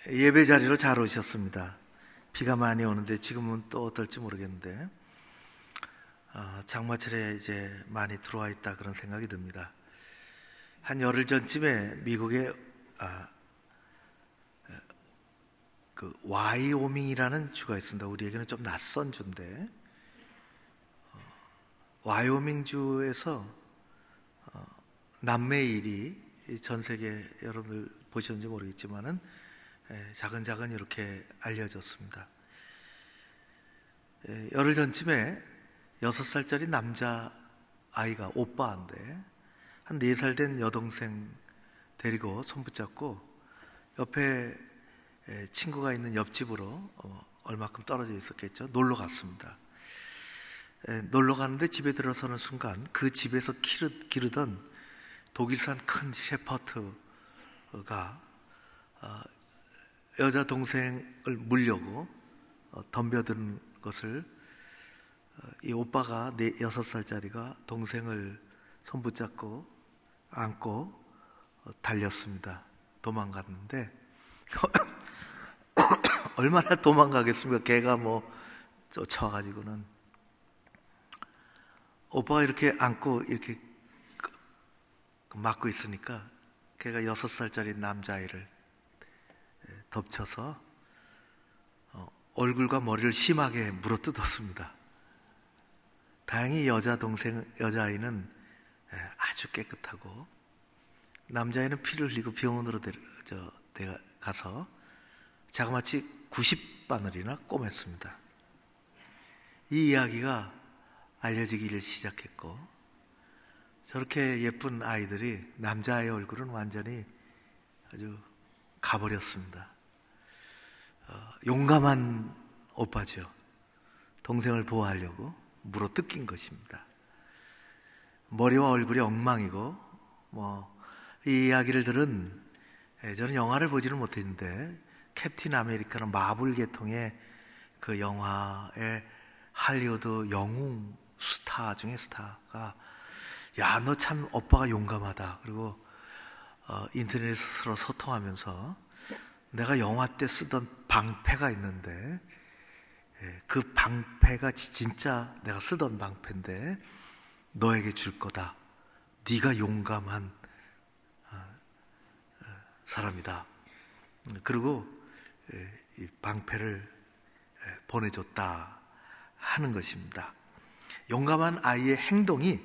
예배 자리로 잘 오셨습니다. 비가 많이 오는데 지금은 또 어떨지 모르겠는데 장마철에 이제 많이 들어와 있다 그런 생각이 듭니다. 한 열흘 전쯤에 미국의 그 와이오밍이라는 주가 있습니다. 우리에게는 좀 낯선 주인데 와이오밍 주에서 남매 일이 전 세계 여러분들 보셨는지 모르겠지만은 자근자근 이렇게 알려졌습니다. 열흘 전쯤에 6살짜리 남자 아이가 오빠인데 한 4살 된 여동생 데리고 손 붙잡고 옆에 친구가 있는 옆집으로 얼마큼 떨어져 있었겠죠. 놀러 갔습니다. 놀러 가는데 집에 들어서는 순간 그 집에서 기르던 독일산 큰 셰퍼드가 여자 동생을 물려고 덤벼든 것을 이 오빠가 6살짜리가 동생을 손붙잡고 안고 달렸습니다. 도망갔는데 얼마나 도망가겠습니까? 개가 쫓아와가지고는 오빠가 이렇게 안고 이렇게 막고 있으니까 걔가 6살짜리 남자아이를 덮쳐서 얼굴과 머리를 심하게 물어뜯었습니다. 다행히 여자아이는 아주 깨끗하고 남자아이는 피를 흘리고 병원으로 가서 자그마치 90바늘이나 꼬맸습니다. 이 이야기가 알려지기를 시작했고 저렇게 예쁜 아이들이 남자아이의 얼굴은 완전히 아주 가버렸습니다. 용감한 오빠죠. 동생을 보호하려고 물어뜯긴 것입니다. 머리와 얼굴이 엉망이고 이 이야기를 들은 저는 영화를 보지는 못했는데 캡틴 아메리카는 마블 계통의 그 영화의 할리우드 영웅 스타 중에 스타가 야, 너 참 오빠가 용감하다. 그리고 인터넷으로 소통하면서 내가 영화 때 쓰던 방패가 있는데 그 방패가 진짜 내가 쓰던 방패인데 너에게 줄 거다. 네가 용감한 사람이다. 그리고 이 방패를 보내줬다 하는 것입니다. 용감한 아이의 행동이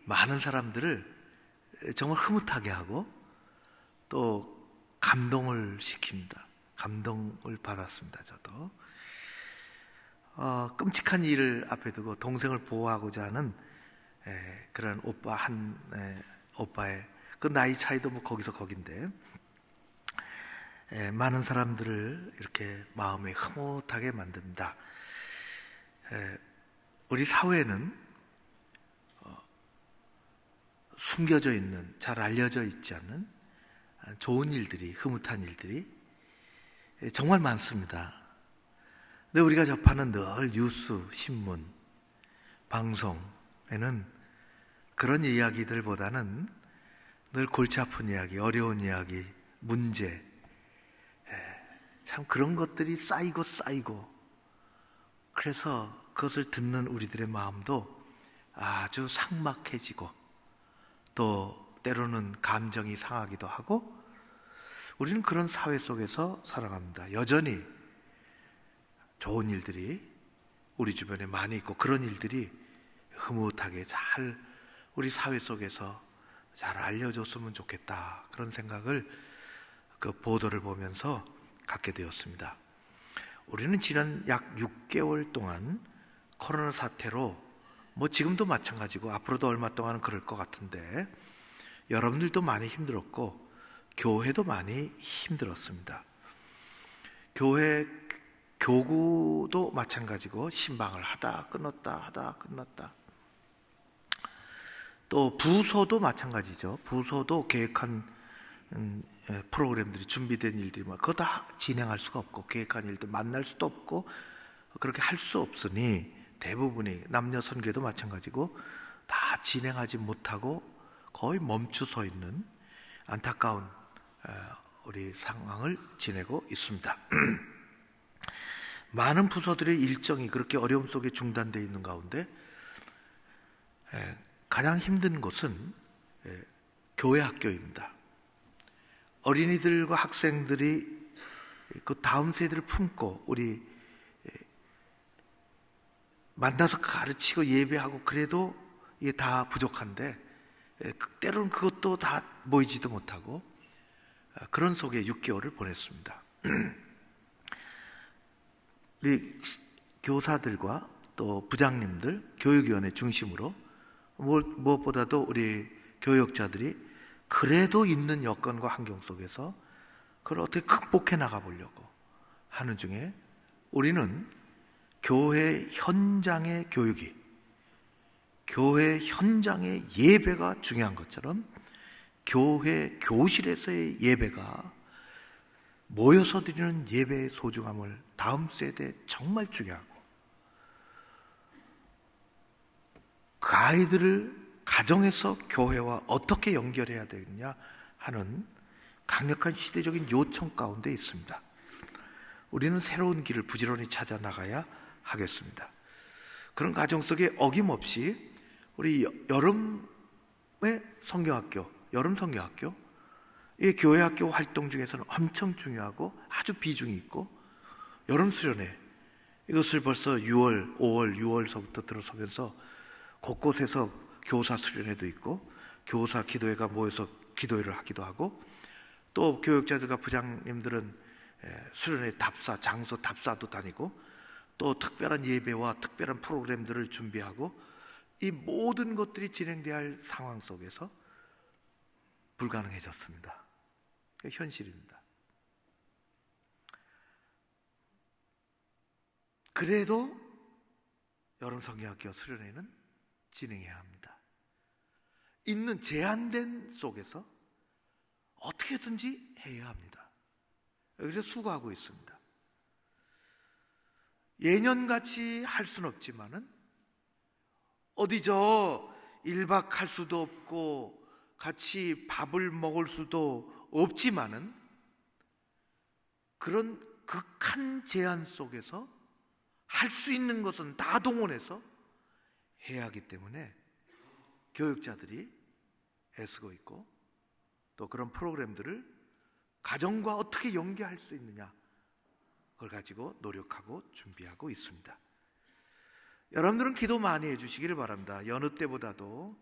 많은 사람들을 정말 흐뭇하게 하고 또 감동을 시킵니다. 감동을 받았습니다. 저도 끔찍한 일을 앞에 두고 동생을 보호하고자 하는 그런 오빠의 그 나이 차이도 거기서 거긴데 많은 사람들을 이렇게 마음에 흐뭇하게 만듭니다. 우리 사회에는 숨겨져 있는, 잘 알려져 있지 않는 좋은 일들이, 흐뭇한 일들이 정말 많습니다. 근데 우리가 접하는 늘 뉴스, 신문, 방송에는 그런 이야기들보다는 늘 골치 아픈 이야기, 어려운 이야기, 문제, 참 그런 것들이 쌓이고 그래서 그것을 듣는 우리들의 마음도 아주 삭막해지고 또 때로는 감정이 상하기도 하고 우리는 그런 사회 속에서 살아갑니다. 여전히 좋은 일들이 우리 주변에 많이 있고 그런 일들이 흐뭇하게 잘 우리 사회 속에서 잘 알려줬으면 좋겠다. 그런 생각을 그 보도를 보면서 갖게 되었습니다. 우리는 지난 약 6개월 동안 코로나 사태로 지금도 마찬가지고 앞으로도 얼마 동안은 그럴 것 같은데 여러분들도 많이 힘들었고 교회도 많이 힘들었습니다. 교구도 마찬가지고 신방을 하다 끊었다 또 부서도 마찬가지죠. 부서도 계획한 프로그램들이 준비된 일들이 그거 다 진행할 수가 없고 계획한 일들 만날 수도 없고 그렇게 할 수 없으니 대부분이 남녀 선교도 마찬가지고 다 진행하지 못하고 거의 멈춰 서 있는 안타까운 우리 상황을 지내고 있습니다. 많은 부서들의 일정이 그렇게 어려움 속에 중단되어 있는 가운데 가장 힘든 곳은 교회 학교입니다. 어린이들과 학생들이 그 다음 세대를 품고 우리 만나서 가르치고 예배하고 그래도 이게 다 부족한데 때로는 그것도 다 모이지도 못하고 그런 속에 6개월을 보냈습니다. 우리 교사들과 또 부장님들, 교육위원회 중심으로 무엇보다도 우리 교역자들이 그래도 있는 여건과 환경 속에서 그걸 어떻게 극복해 나가보려고 하는 중에 우리는 교회 현장의 교육이, 교회 현장의 예배가 중요한 것처럼 교회 교실에서의 예배가 모여서 드리는 예배의 소중함을 다음 세대에 정말 중요하고 그 아이들을 가정에서 교회와 어떻게 연결해야 되느냐 하는 강력한 시대적인 요청 가운데 있습니다. 우리는 새로운 길을 부지런히 찾아 나가야 하겠습니다. 그런 과정 속에 어김없이 우리 여름의 성경학교, 여름 성경학교, 이 교회학교 활동 중에서는 엄청 중요하고 아주 비중이 있고 여름 수련회 이것을 벌써 6월, 5월, 6월서부터 들어서면서 곳곳에서 교사 수련회도 있고 교사 기도회가 모여서 기도회를 하기도 하고 또 교육자들과 부장님들은 수련회 답사, 장소 답사도 다니고 또 특별한 예배와 특별한 프로그램들을 준비하고 이 모든 것들이 진행돼야 할 상황 속에서 불가능해졌습니다. 현실입니다. 그래도 여름 성경학교 수련회는 진행해야 합니다. 있는 제한된 속에서 어떻게든지 해야 합니다. 그래서 수고하고 있습니다. 예년같이 할 수는 없지만은 어디 저 1박 할 수도 없고 같이 밥을 먹을 수도 없지만은 그런 극한 제한 속에서 할 수 있는 것은 다 동원해서 해야 하기 때문에 교육자들이 애쓰고 있고 또 그런 프로그램들을 가정과 어떻게 연계할 수 있느냐 그걸 가지고 노력하고 준비하고 있습니다. 여러분들은 기도 많이 해주시기를 바랍니다. 여느 때보다도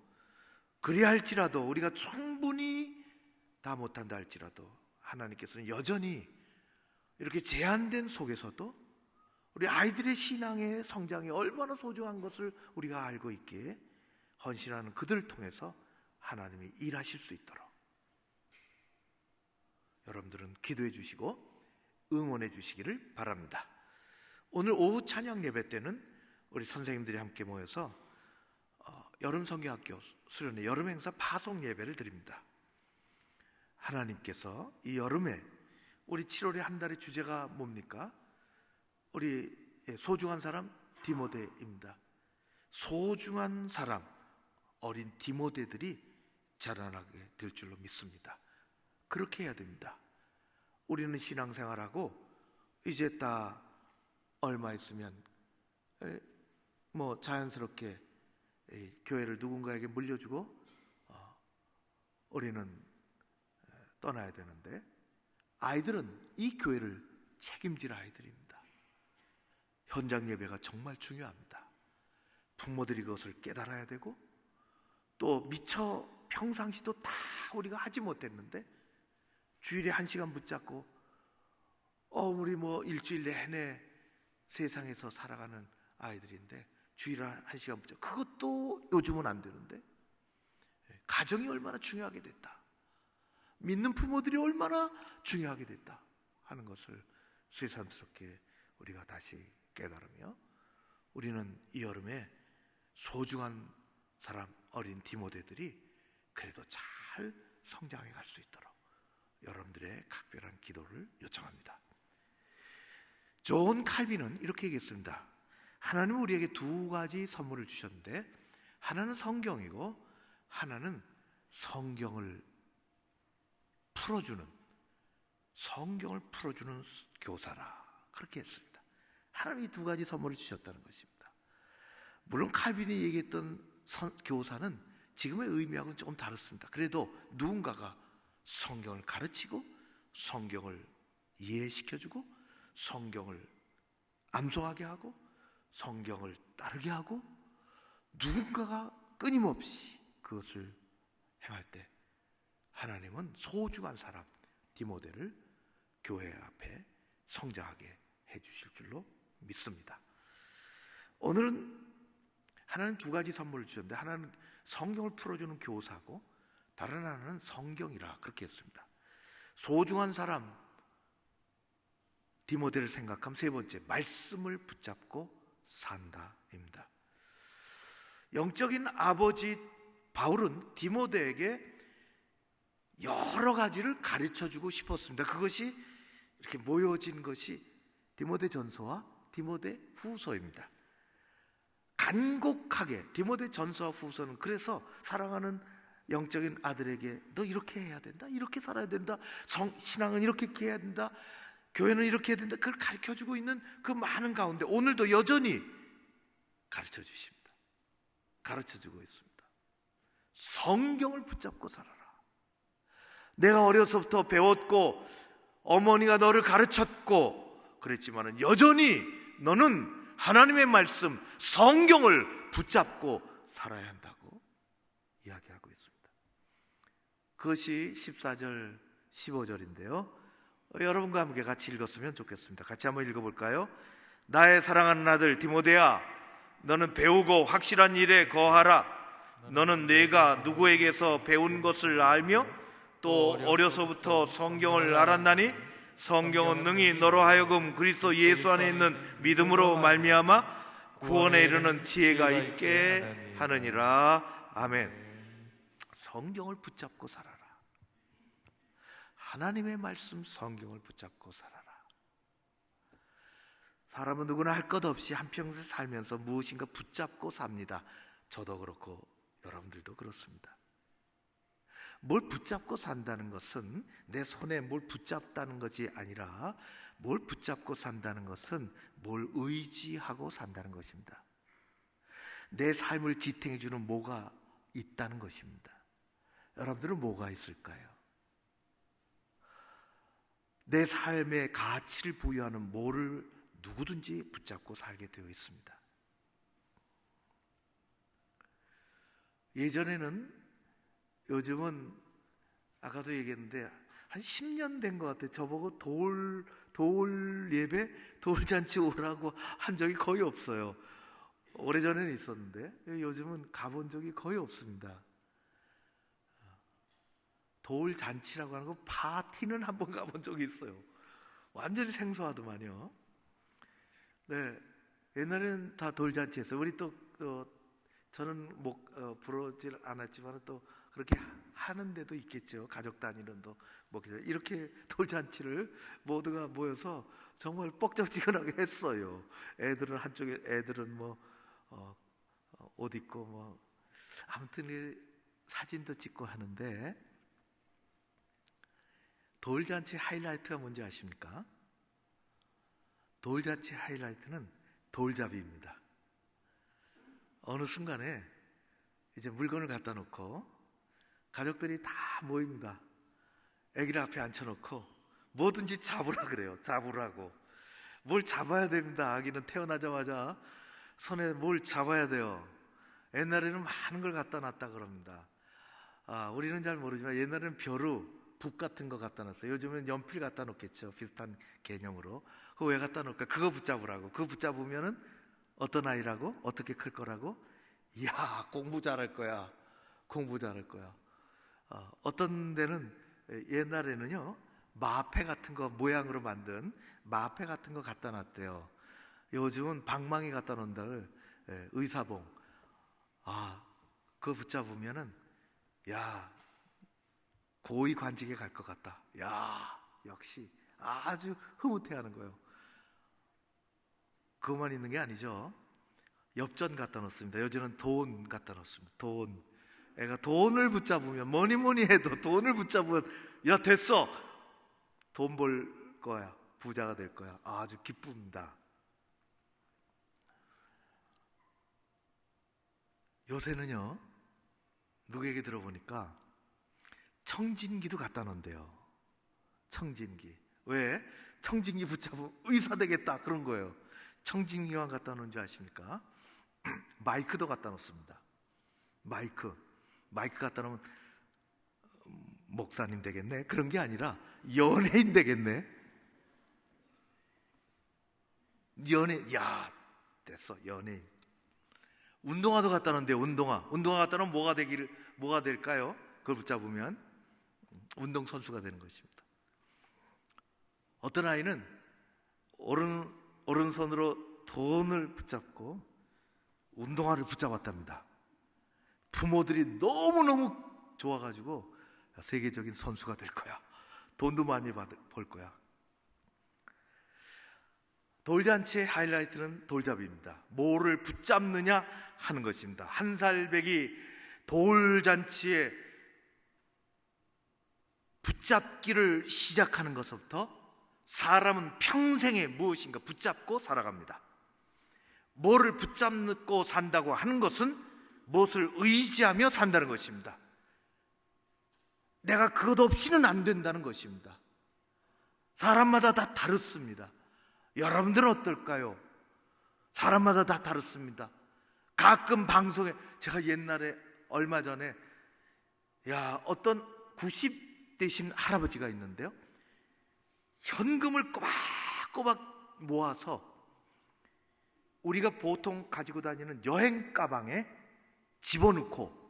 그리할지라도 우리가 충분히 다 못한다 할지라도 하나님께서는 여전히 이렇게 제한된 속에서도 우리 아이들의 신앙의 성장이 얼마나 소중한 것을 우리가 알고 있기에 헌신하는 그들을 통해서 하나님이 일하실 수 있도록 여러분들은 기도해 주시고 응원해 주시기를 바랍니다. 오늘 오후 찬양 예배 때는 우리 선생님들이 함께 모여서 여름 성경학교 수련회 여름 행사 파송 예배를 드립니다. 하나님께서 이 여름에 우리 7월의 한 달의 주제가 뭡니까? 우리 소중한 사람 디모데입니다. 소중한 사람 어린 디모데들이 자라나게 될 줄로 믿습니다. 그렇게 해야 됩니다. 우리는 신앙생활하고 이제 딱 얼마 있으면 뭐 자연스럽게 교회를 누군가에게 물려주고 우리는 떠나야 되는데 아이들은 이 교회를 책임질 아이들입니다. 현장 예배가 정말 중요합니다. 부모들이 그것을 깨달아야 되고 또 미처 평상시도 다 우리가 하지 못했는데 주일에 1시간 붙잡고 우리 뭐 일주일 내내 세상에서 살아가는 아이들인데 주일에 1시간 붙잡고 그것도 요즘은 안 되는데 가정이 얼마나 중요하게 됐다. 믿는 부모들이 얼마나 중요하게 됐다 하는 것을 새삼스럽게 우리가 다시 깨달으며 우리는 이 여름에 소중한 사람 어린 디모데들이 그래도 잘 성장해 갈 수 있도록 여러분들의 각별한 기도를 요청합니다. 존 칼빈은 이렇게 얘기했습니다. 하나님은 우리에게 2가지 선물을 주셨는데 하나는 성경이고 하나는 성경을 풀어주는, 성경을 풀어주는 교사라, 그렇게 했습니다. 하나님이 두 가지 선물을 주셨다는 것입니다. 물론 칼빈이 얘기했던 교사는 지금의 의미하고는 조금 다릅니다. 그래도 누군가가 성경을 가르치고 성경을 이해시켜주고 성경을 암송하게 하고 성경을 따르게 하고 누군가가 끊임없이 그것을 행할 때 하나님은 소중한 사람 디모데를 교회 앞에 성장하게 해주실 줄로 믿습니다. 오늘은 하나님 두 가지 선물을 주셨는데, 하나는 성경을 풀어주는 교사고 다른 하나는 성경이라 그렇게 했습니다. 소중한 사람 디모데를 생각하면 세 번째, 말씀을 붙잡고 산다입니다. 영적인 아버지 바울은 디모데에게 여러 가지를 가르쳐주고 싶었습니다. 그것이 이렇게 모여진 것이 디모데 전서와 디모데 후서입니다. 간곡하게 디모데 전서와 후서는 그래서 사랑하는 영적인 아들에게 너 이렇게 해야 된다, 이렇게 살아야 된다, 신앙은 이렇게 해야 된다, 교회는 이렇게 해야 된다, 그걸 가르쳐주고 있는 그 많은 가운데 오늘도 여전히 가르쳐주십니다. 가르쳐주고 있습니다. 성경을 붙잡고 살아라. 내가 어려서부터 배웠고 어머니가 너를 가르쳤고 그랬지만 여전히 너는 하나님의 말씀 성경을 붙잡고 살아야 한다고 이야기하고 있습니다. 그것이 14절 15절인데요 여러분과 함께 같이 읽었으면 좋겠습니다. 같이 한번 읽어볼까요? 나의 사랑하는 아들 디모데야, 너는 배우고 확실한 일에 거하라. 너는 내가 누구에게서 배운 것을 알며 또 어려서부터 성경을 알았나니 성경은 능히 너로 하여금 그리스도 예수 안에 있는 믿음으로 말미암아 구원에 이르는 지혜가 있게 하느니라. 아멘. 성경을 붙잡고 살아라. 하나님의 말씀 성경을 붙잡고 살아라. 사람은 누구나 할 것 없이 한평생 살면서 무엇인가 붙잡고 삽니다. 저도 그렇고 여러분들도 그렇습니다. 뭘 붙잡고 산다는 것은 내 손에 뭘 붙잡다는 것이 아니라 뭘 붙잡고 산다는 것은 뭘 의지하고 산다는 것입니다. 내 삶을 지탱해주는 뭐가 있다는 것입니다. 여러분들은 뭐가 있을까요? 내 삶에 가치를 부여하는 뭐를 누구든지 붙잡고 살게 되어 있습니다. 예전에는, 요즘은 아까도 얘기했는데 한 10년 된 것 같아요. 저보고 돌 예배, 돌잔치 오라고 한 적이 거의 없어요. 오래전에는 있었는데 요즘은 가본 적이 거의 없습니다. 돌잔치라고 하는 거 파티는 한번 가본 적이 있어요. 완전히 생소하더만요. 네, 옛날에는 다 돌잔치 했어요. 우리 또 저는 부러질 않았지만 또 그렇게 하는 데도 있겠죠. 가족 단위는 또 이렇게 돌잔치를 모두가 모여서 정말 뻑적지근하게 했어요. 애들은 한쪽에, 애들은 옷 입고 아무튼 사진도 찍고 하는데, 돌잔치 하이라이트가 뭔지 아십니까? 돌잔치 하이라이트는 돌잡이입니다. 어느 순간에 이제 물건을 갖다 놓고 가족들이 다 모입니다. 아기를 앞에 앉혀놓고 뭐든지 잡으라 그래요. 잡으라고. 뭘 잡아야 됩니다. 아기는 태어나자마자 손에 뭘 잡아야 돼요. 옛날에는 많은 걸 갖다 놨다 그럽니다. 우리는 잘 모르지만 옛날에는 벼루, 북 같은 거 갖다 놨어요. 요즘은 연필 갖다 놓겠죠. 비슷한 개념으로. 그거 왜 갖다 놓을까? 그거 붙잡으라고. 그거 붙잡으면은 어떤 아이라고? 어떻게 클 거라고? 이야, 공부 잘할 거야. 공부 잘할 거야. 어떤 데는 옛날에는요, 마패 같은 거 모양으로 만든 마패 같은 거 갖다 놨대요. 요즘은 방망이 갖다 놓는다. 의사봉. 그거 붙잡으면은 야, 고위 관직에 갈 것 같다. 야, 역시 아주 흐뭇해하는 거예요. 그것만 있는 게 아니죠. 엽전 갖다 놓습니다. 요즘은 돈 갖다 놓습니다. 돈. 애가 돈을 붙잡으면, 뭐니 해도 돈을 붙잡으면 야, 됐어. 돈 벌 거야, 부자가 될 거야. 아주 기쁩니다. 요새는요, 누구에게 들어보니까 청진기도 갖다 놓은대요. 청진기. 왜? 청진기 붙잡으면 의사 되겠다 그런 거예요. 청진기만 갖다 놓은지 아십니까? 마이크도 갖다 놓습니다. 마이크 갖다 놓으면 목사님 되겠네? 그런 게 아니라 연예인 되겠네? 야, 됐어, 연예인. 운동화도 갖다 놓은데, 운동화 갖다 놓으면 뭐가 될까요? 그걸 붙잡으면 운동선수가 되는 것입니다. 어떤 아이는 오른손으로 돈을 붙잡고 운동화를 붙잡았답니다. 부모들이 너무너무 좋아가지고 세계적인 선수가 될 거야, 돈도 많이 벌 거야. 돌잔치의 하이라이트는 돌잡이입니다. 뭐를 붙잡느냐 하는 것입니다. 한 살배기 돌잔치에 붙잡기를 시작하는 것부터 사람은 평생에 무엇인가 붙잡고 살아갑니다. 뭐를 붙잡고 산다고 하는 것은 무엇을 의지하며 산다는 것입니다. 내가 그것 없이는 안 된다는 것입니다. 사람마다 다 다릅니다. 여러분들은 어떨까요? 사람마다 다 다릅니다. 가끔 방송에, 제가 옛날에 얼마 전에 어떤 90 되신 할아버지가 있는데요, 현금을 꼬박꼬박 모아서 우리가 보통 가지고 다니는 여행 가방에 집어넣고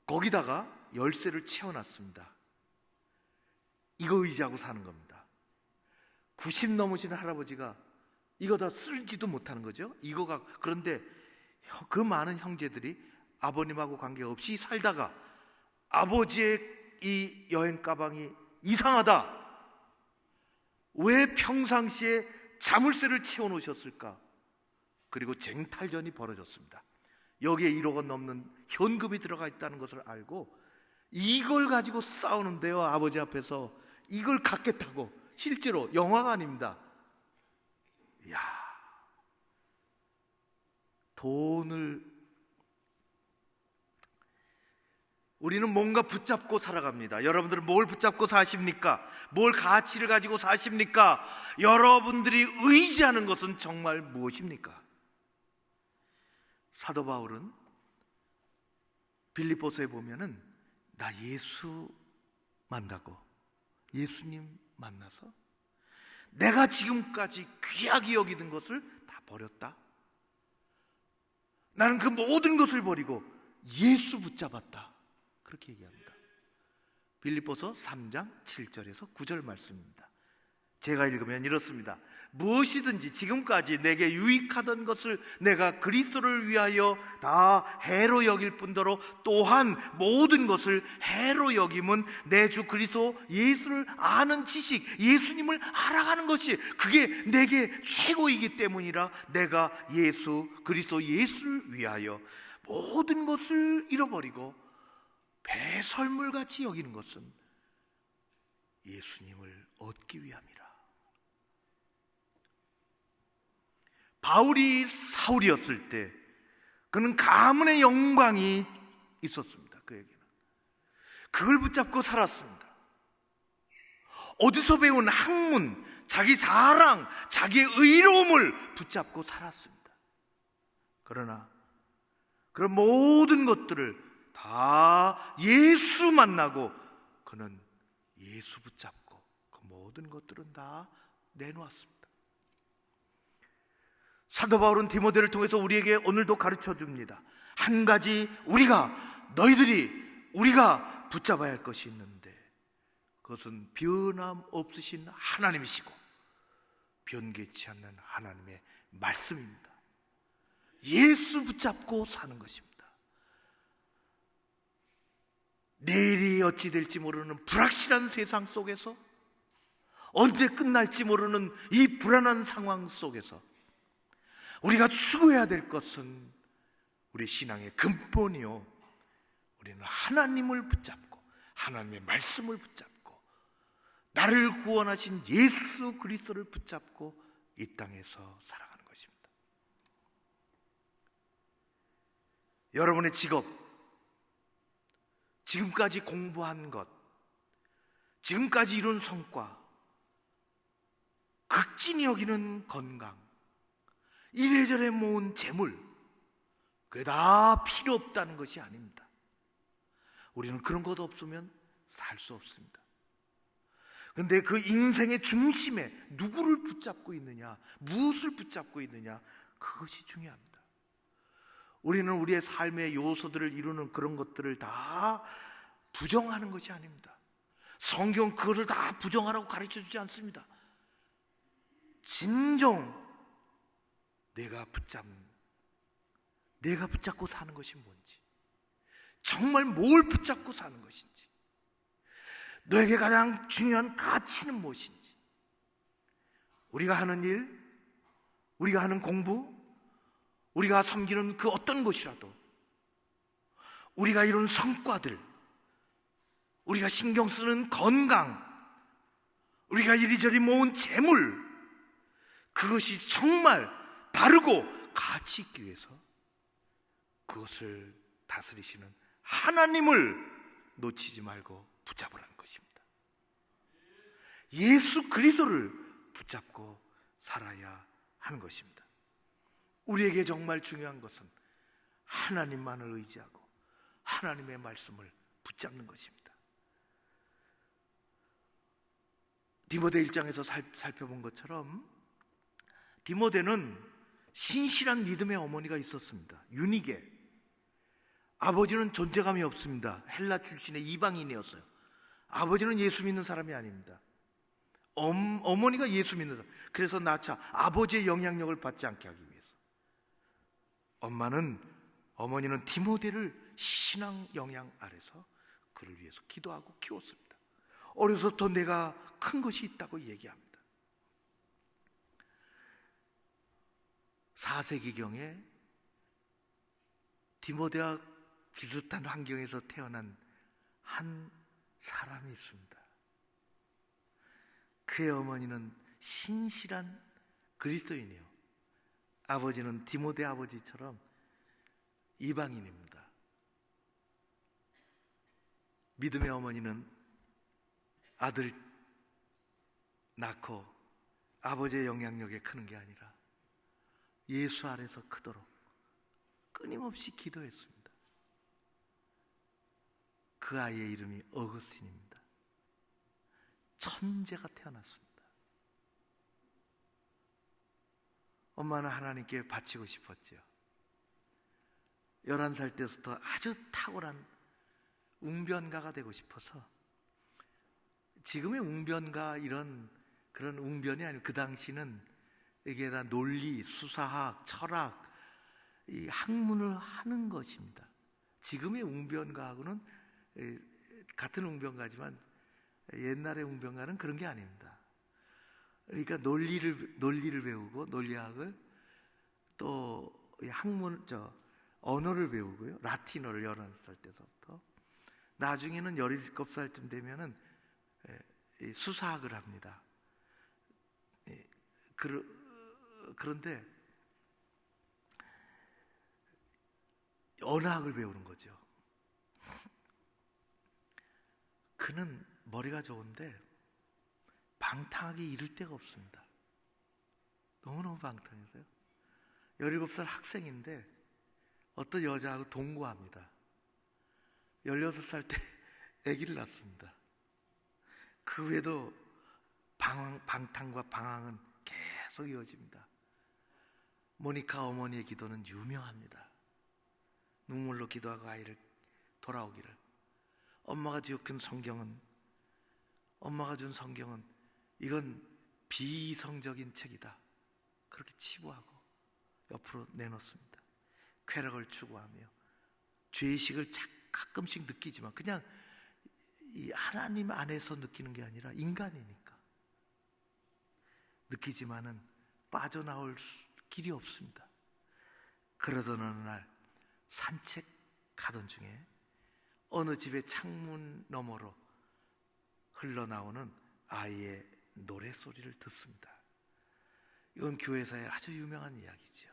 거기다가 열쇠를 채워놨습니다. 이거 의지하고 사는 겁니다. 90 넘으신 할아버지가 이거 다 쓸지도 못하는 거죠. 그런데 그 많은 형제들이 아버님하고 관계없이 살다가 아버지의 이 여행 가방이 이상하다, 왜 평상시에 자물쇠를 채워놓으셨을까? 그리고 쟁탈전이 벌어졌습니다. 여기에 1억 원 넘는 현금이 들어가 있다는 것을 알고 이걸 가지고 싸우는데요, 아버지 앞에서. 이걸 갖겠다고. 실제로 영화가 아닙니다. 우리는 뭔가 붙잡고 살아갑니다. 여러분들은 뭘 붙잡고 사십니까? 뭘 가치를 가지고 사십니까? 여러분들이 의지하는 것은 정말 무엇입니까? 사도 바울은 빌립보서에 보면은 나 예수 만나고 예수님 만나서 내가 지금까지 귀하게 여기던 것을 다 버렸다. 나는 그 모든 것을 버리고 예수 붙잡았다. 그렇게 얘기합니다. 빌립보서 3장 7절에서 9절 말씀입니다. 제가 읽으면 이렇습니다. 무엇이든지 지금까지 내게 유익하던 것을 내가 그리스도를 위하여 다 해로 여길 뿐더러 또한 모든 것을 해로 여김은 내 주 그리스도 예수를 아는 지식, 예수님을 알아가는 것이 그게 내게 최고이기 때문이라 내가 그리스도 예수를 위하여 모든 것을 잃어버리고 배설물같이 여기는 것은 예수님을 얻기 위함이라. 바울이 사울이었을 때 그는 가문의 영광이 있었습니다. 그에게는 그걸 붙잡고 살았습니다. 어디서 배운 학문, 자기 자랑, 자기의 의로움을 붙잡고 살았습니다. 그러나 그런 모든 것들을 다 예수 만나고 그는 예수 붙잡고 그 모든 것들은 다 내놓았습니다. 사도 바울은 디모데를 통해서 우리에게 오늘도 가르쳐 줍니다. 한 가지 우리가 붙잡아야 할 것이 있는데 그것은 변함없으신 하나님이시고 변개치 않는 하나님의 말씀입니다. 예수 붙잡고 사는 것입니다. 내일이 어찌 될지 모르는 불확실한 세상 속에서, 언제 끝날지 모르는 이 불안한 상황 속에서 우리가 추구해야 될 것은 우리 신앙의 근본이요, 우리는 하나님을 붙잡고 하나님의 말씀을 붙잡고 나를 구원하신 예수 그리스도를 붙잡고 이 땅에서 살아가는 것입니다. 여러분의 직업, 지금까지 공부한 것, 지금까지 이룬 성과, 극진히 여기는 건강, 이래저래 모은 재물, 그게 다 필요 없다는 것이 아닙니다. 우리는 그런 것 없으면 살 수 없습니다. 그런데 그 인생의 중심에 누구를 붙잡고 있느냐, 무엇을 붙잡고 있느냐, 그것이 중요합니다. 우리는 우리의 삶의 요소들을 이루는 그런 것들을 다 부정하는 것이 아닙니다. 성경은 그것을 다 부정하라고 가르쳐 주지 않습니다. 진정 내가 붙잡고 사는 것이 뭔지, 정말 뭘 붙잡고 사는 것인지, 너에게 가장 중요한 가치는 무엇인지, 우리가 하는 일, 우리가 하는 공부, 우리가 섬기는 그 어떤 것이라도, 우리가 이룬 성과들, 우리가 신경 쓰는 건강, 우리가 이리저리 모은 재물, 그것이 정말 바르고 가치 있기 위해서 그것을 다스리시는 하나님을 놓치지 말고 붙잡으라는 것입니다. 예수 그리스도를 붙잡고 살아야 하는 것입니다. 우리에게 정말 중요한 것은 하나님만을 의지하고 하나님의 말씀을 붙잡는 것입니다. 디모데 1장에서 살펴본 것처럼 디모데는 신실한 믿음의 어머니가 있었습니다. 유니게. 아버지는 존재감이 없습니다. 헬라 출신의 이방인이었어요. 아버지는 예수 믿는 사람이 아닙니다. 어머니가 예수 믿는 사람. 그래서 낳자 아버지의 영향력을 받지 않게 하기 위해서 어머니는 디모데를 신앙 영향 아래서 그를 위해서 기도하고 키웠습니다. 어려서부터 내가 큰 것이 있다고 얘기합니다. 4세기경에 디모데와 비슷한 환경에서 태어난 한 사람이 있습니다. 그의 어머니는 신실한 그리스도인이요, 아버지는 디모데 아버지처럼 이방인입니다. 믿음의 어머니는 아들 낳고 아버지의 영향력에 크는 게 아니라 예수 아래서 크도록 끊임없이 기도했습니다. 그 아이의 이름이 어거스틴입니다. 천재가 태어났습니다. 엄마는 하나님께 바치고 싶었지요. 11살 때부터 아주 탁월한 웅변가가 되고 싶어서, 지금의 웅변가 이런 그런 웅변이 아니고 그 당시는 이게 다 논리, 수사학, 철학, 이 학문을 하는 것입니다. 지금의 웅변가하고는 같은 웅변가지만 옛날의 웅변가는 그런 게 아닙니다. 그러니까 논리를 배우고 논리학을, 또 언어를 배우고요. 라틴어를 11살 때부터. 나중에는 17살쯤 되면은 수사학을 합니다. 그런데 언어학을 배우는 거죠. 그는 머리가 좋은데 방탕하기 이를 데가 없습니다. 너무너무 방탕해서요. 17살 학생인데 어떤 여자하고 동거합니다. 16살 때 아기를 낳습니다. 그 후에도 방탕과 방황은 계속 이어집니다. 모니카 어머니의 기도는 유명합니다. 눈물로 기도하고 아이를 돌아오기를. 엄마가 준 성경은 이건 비이성적인 책이다, 그렇게 치부하고 옆으로 내놓습니다. 쾌락을 추구하며 죄의식을 가끔씩 느끼지만 그냥 이 하나님 안에서 느끼는 게 아니라 인간이니까 느끼지만은 빠져나올 길이 없습니다. 그러던 어느 날 산책하던 중에 어느 집의 창문 너머로 흘러나오는 아이의 노래소리를 듣습니다. 이건 교회사에 아주 유명한 이야기죠.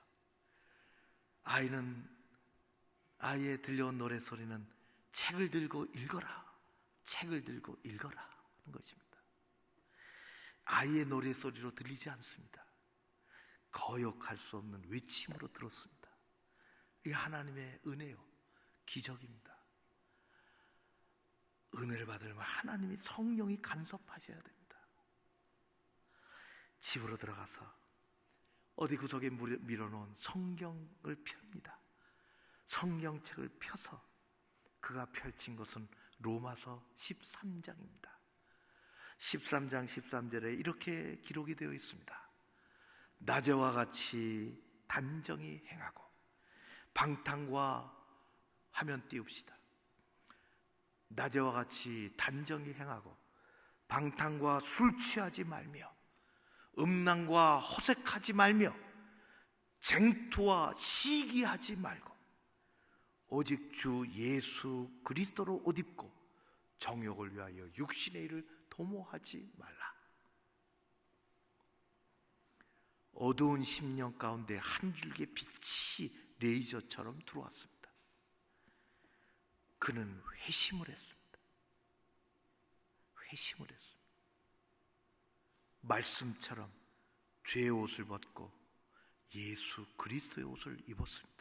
아이의 들려온 노래소리는 책을 들고 읽어라, 책을 들고 읽어라 하는 것입니다. 아이의 노래소리로 들리지 않습니다. 거역할 수 없는 외침으로 들었습니다. 이게 하나님의 은혜요, 기적입니다. 은혜를 받으려면 하나님이, 성령이 간섭하셔야 됩니다. 집으로 들어가서 어디 구석에 밀어놓은 성경을 펴니다. 성경책을 펴서 그가 펼친 것은 로마서 13장입니다. 13장 13절에 이렇게 기록이 되어 있습니다. 낮에와 같이 단정히 행하고, 방탕과 하면 띄웁시다. 낮에와 같이 단정히 행하고, 방탕과 술 취하지 말며, 음란과 호색하지 말며, 쟁투와 시기하지 말고, 오직 주 예수 그리스도로 옷 입고 정욕을 위하여 육신의 일을 도모하지 말라. 어두운 심령 가운데 한 줄기의 빛이 레이저처럼 들어왔습니다. 그는 회심을 했습니다. 회심을 했습니다. 말씀처럼 죄의 옷을 벗고 예수 그리스도의 옷을 입었습니다.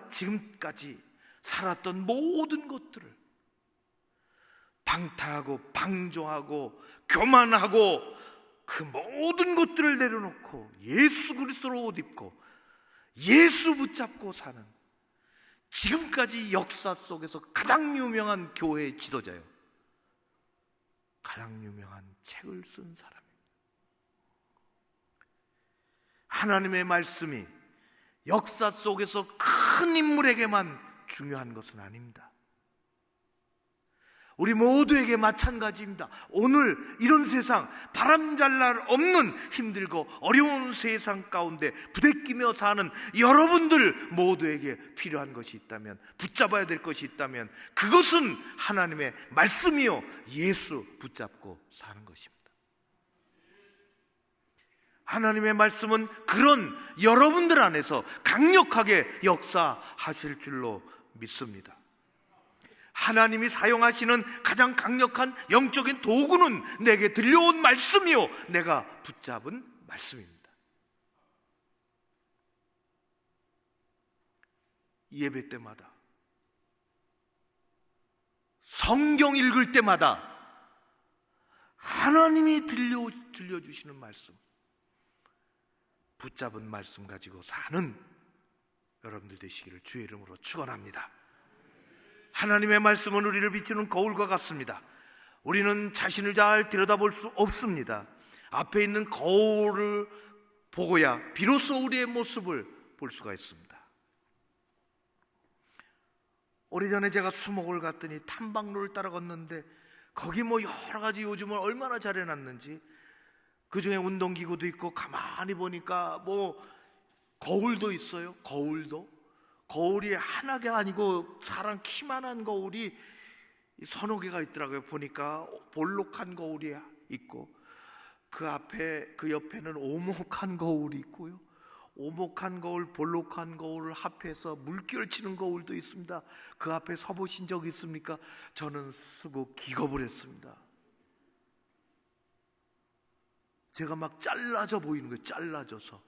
지금까지 살았던 모든 것들을, 방탕하고 방종하고 교만하고 그 모든 것들을 내려놓고 예수 그리스도로 옷 입고 예수 붙잡고 사는, 지금까지 역사 속에서 가장 유명한 교회의 지도자요, 가장 유명한 책을 쓴 사람입니다. 하나님의 말씀이 역사 속에서 큰 인물에게만 중요한 것은 아닙니다. 우리 모두에게 마찬가지입니다. 오늘 이런 세상, 바람잘 없는 힘들고 어려운 세상 가운데 부대끼며 사는 여러분들 모두에게 필요한 것이 있다면, 붙잡아야 될 것이 있다면, 그것은 하나님의 말씀이요, 예수 붙잡고 사는 것입니다. 하나님의 말씀은 그런 여러분들 안에서 강력하게 역사하실 줄로 믿습니다. 하나님이 사용하시는 가장 강력한 영적인 도구는 내게 들려온 말씀이요, 내가 붙잡은 말씀입니다. 예배 때마다, 성경 읽을 때마다 하나님이 들려주시는 말씀, 붙잡은 말씀 가지고 사는 여러분들 되시기를 주의 이름으로 축원합니다. 하나님의 말씀은 우리를 비추는 거울과 같습니다. 우리는 자신을 잘 들여다볼 수 없습니다. 앞에 있는 거울을 보고야 비로소 우리의 모습을 볼 수가 있습니다. 오래전에 제가 수목을 갔더니 탐방로를 따라 걷는데 거기 여러 가지 요즘은 얼마나 잘 해놨는지, 그 중에 운동기구도 있고, 가만히 보니까 거울도 있어요. 거울이 하나가 아니고 사람 키만한 거울이 서너 개가 있더라고요. 보니까 볼록한 거울이 있고, 그 옆에는 오목한 거울이 있고요, 오목한 거울, 볼록한 거울을 합해서 물결 치는 거울도 있습니다. 그 앞에 서보신 적 있습니까? 저는 쓰고 기겁을 했습니다. 제가 막 잘라져 보이는 거예요. 잘라져서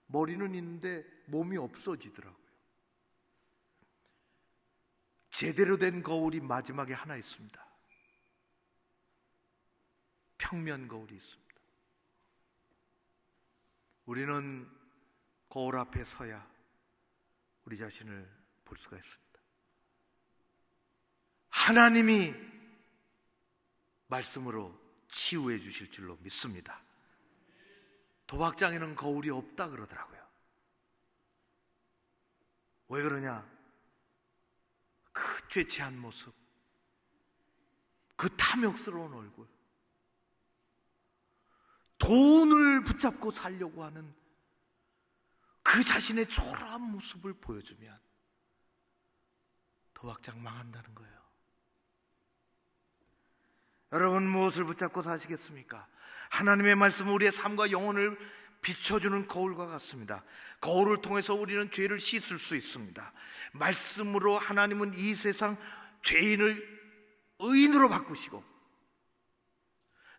머리는 있는데 몸이 없어지더라고요. 제대로 된 거울이 마지막에 하나 있습니다. 평면 거울이 있습니다. 우리는 거울 앞에 서야 우리 자신을 볼 수가 있습니다. 하나님이 말씀으로 치유해 주실 줄로 믿습니다. 도박장에는 거울이 없다 그러더라고요. 왜 그러냐? 그 죄체한 모습, 그 탐욕스러운 얼굴, 돈을 붙잡고 살려고 하는 그 자신의 초라한 모습을 보여주면 도박장 망한다는 거예요. 여러분, 무엇을 붙잡고 사시겠습니까? 하나님의 말씀은 우리의 삶과 영혼을 비춰주는 거울과 같습니다. 거울을 통해서 우리는 죄를 씻을 수 있습니다. 말씀으로 하나님은 이 세상 죄인을 의인으로 바꾸시고,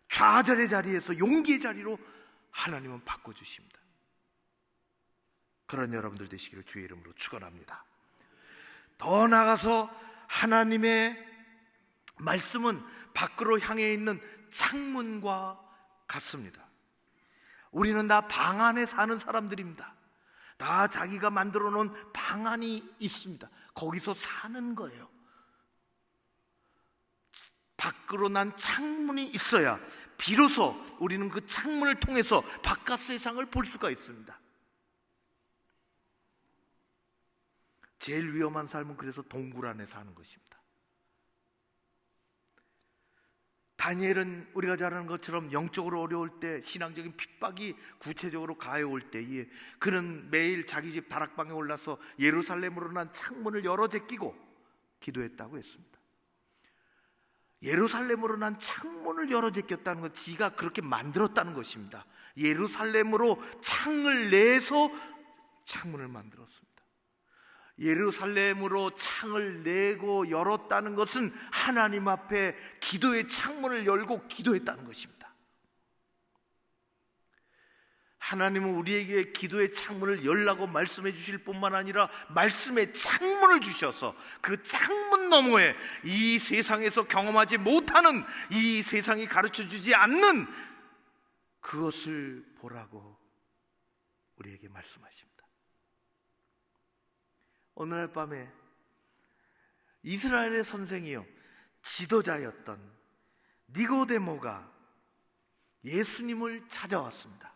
좌절의 자리에서 용기의 자리로 하나님은 바꿔주십니다. 그런 여러분들 되시기를 주의 이름으로 축원합니다. 더 나아가서 하나님의 말씀은 밖으로 향해 있는 창문과 같습니다. 우리는 다 방 안에 사는 사람들입니다. 다 자기가 만들어 놓은 방 안이 있습니다. 거기서 사는 거예요. 밖으로 난 창문이 있어야 비로소 우리는 그 창문을 통해서 바깥 세상을 볼 수가 있습니다. 제일 위험한 삶은 그래서 동굴 안에 사는 것입니다. 다니엘은 우리가 잘 아는 것처럼 영적으로 어려울 때, 신앙적인 핍박이 구체적으로 가해올 때에 그는 매일 자기 집 다락방에 올라서 예루살렘으로 난 창문을 열어 제끼고 기도했다고 했습니다. 예루살렘으로 난 창문을 열어 제꼈다는 것, 지가 그렇게 만들었다는 것입니다. 예루살렘으로 창을 내서 창문을 만들었습니다. 예루살렘으로 창을 내고 열었다는 것은 하나님 앞에 기도의 창문을 열고 기도했다는 것입니다. 하나님은 우리에게 기도의 창문을 열라고 말씀해 주실 뿐만 아니라 말씀의 창문을 주셔서 그 창문 너머에 이 세상에서 경험하지 못하는, 이 세상이 가르쳐 주지 않는 그것을 보라고 우리에게 말씀하십니다. 오늘 밤에 이스라엘의 선생이요 지도자였던 니고데모가 예수님을 찾아왔습니다.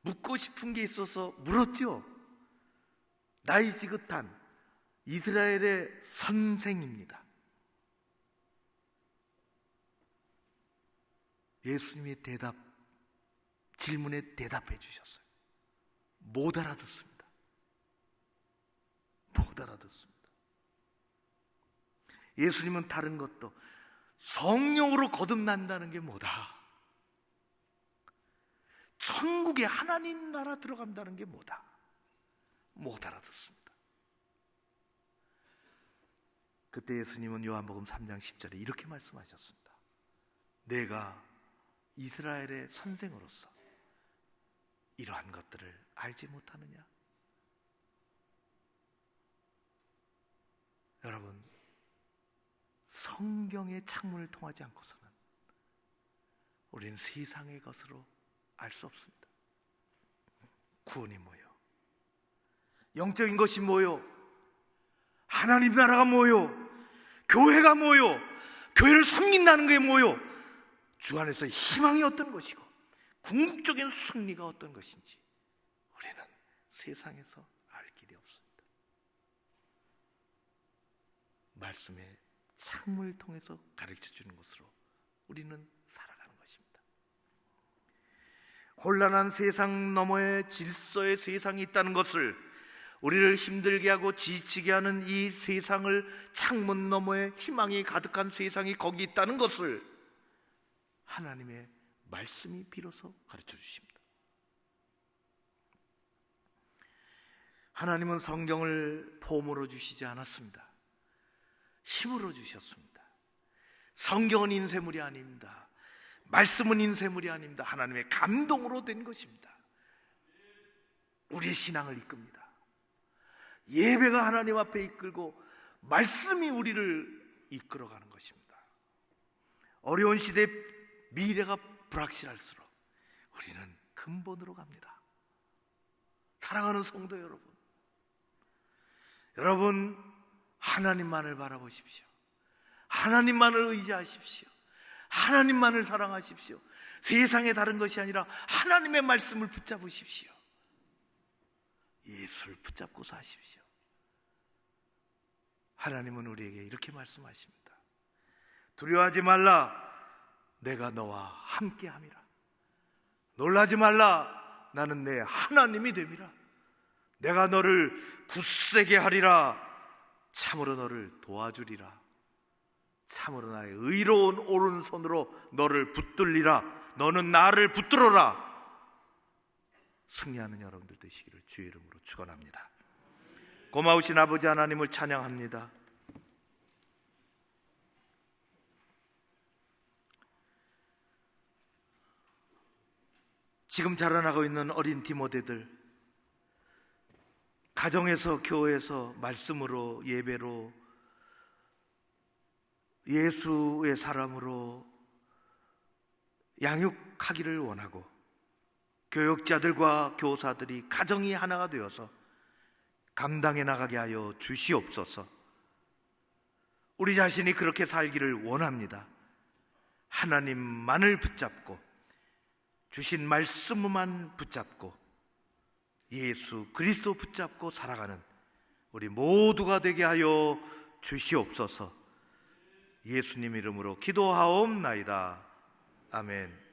묻고 싶은 게 있어서 물었죠. 나이 지긋한 이스라엘의 선생입니다. 예수님의 질문에 대답해 주셨어요. 못 알아듣습니다. 못 알아듣습니다. 예수님은 다른 것도, 성령으로 거듭난다는 게 뭐다, 천국에 하나님 나라 들어간다는 게 뭐다, 못 알아듣습니다. 그때 예수님은 요한복음 3장 10절에 이렇게 말씀하셨습니다. 내가 이스라엘의 선생으로서 이러한 것들을 알지 못하느냐? 여러분, 성경의 창문을 통하지 않고서는 우리는 세상의 것으로 알 수 없습니다. 구원이 뭐요? 영적인 것이 뭐요? 하나님 나라가 뭐요? 교회가 뭐요? 교회를 섬긴다는 게 뭐요? 주 안에서 희망이 어떤 것이고 궁극적인 승리가 어떤 것인지 우리는 세상에서 알 길이 없습니다. 말씀의 창문을 통해서 가르쳐 주는 것으로 우리는 살아가는 것입니다. 혼란한 세상 너머에 질서의 세상이 있다는 것을, 우리를 힘들게 하고 지치게 하는 이 세상을, 창문 너머에 희망이 가득한 세상이 거기 있다는 것을 하나님의 말씀이 비로소 가르쳐 주십니다. 하나님은 성경을 폼으로 주시지 않았습니다. 힘으로 주셨습니다. 성경은 인쇄물이 아닙니다. 말씀은 인쇄물이 아닙니다. 하나님의 감동으로 된 것입니다. 우리의 신앙을 이끕니다. 예배가 하나님 앞에 이끌고 말씀이 우리를 이끌어가는 것입니다. 어려운 시대에 미래가 불확실할수록 우리는 근본으로 갑니다. 사랑하는 성도 여러분, 하나님만을 바라보십시오. 하나님만을 의지하십시오. 하나님만을 사랑하십시오. 세상에 다른 것이 아니라 하나님의 말씀을 붙잡으십시오. 예수를 붙잡고 사십시오. 하나님은 우리에게 이렇게 말씀하십니다. 두려워하지 말라, 내가 너와 함께함이라. 놀라지 말라, 나는 내 하나님이 됨이라. 내가 너를 굳세게 하리라. 참으로 너를 도와주리라. 참으로 나의 의로운 오른손으로 너를 붙들리라. 너는 나를 붙들어라. 승리하는 여러분들 되시기를 주의 이름으로 축원합니다. 고마우신 아버지 하나님을 찬양합니다. 지금 자라나고 있는 어린 디모데들, 가정에서, 교회에서, 말씀으로, 예배로, 예수의 사람으로 양육하기를 원하고, 교육자들과 교사들이 가정이 하나가 되어서 감당해 나가게 하여 주시옵소서. 우리 자신이 그렇게 살기를 원합니다. 하나님만을 붙잡고 주신 말씀만 붙잡고 예수 그리스도 붙잡고 살아가는 우리 모두가 되게 하여 주시옵소서. 예수님 이름으로 기도하옵나이다. 아멘.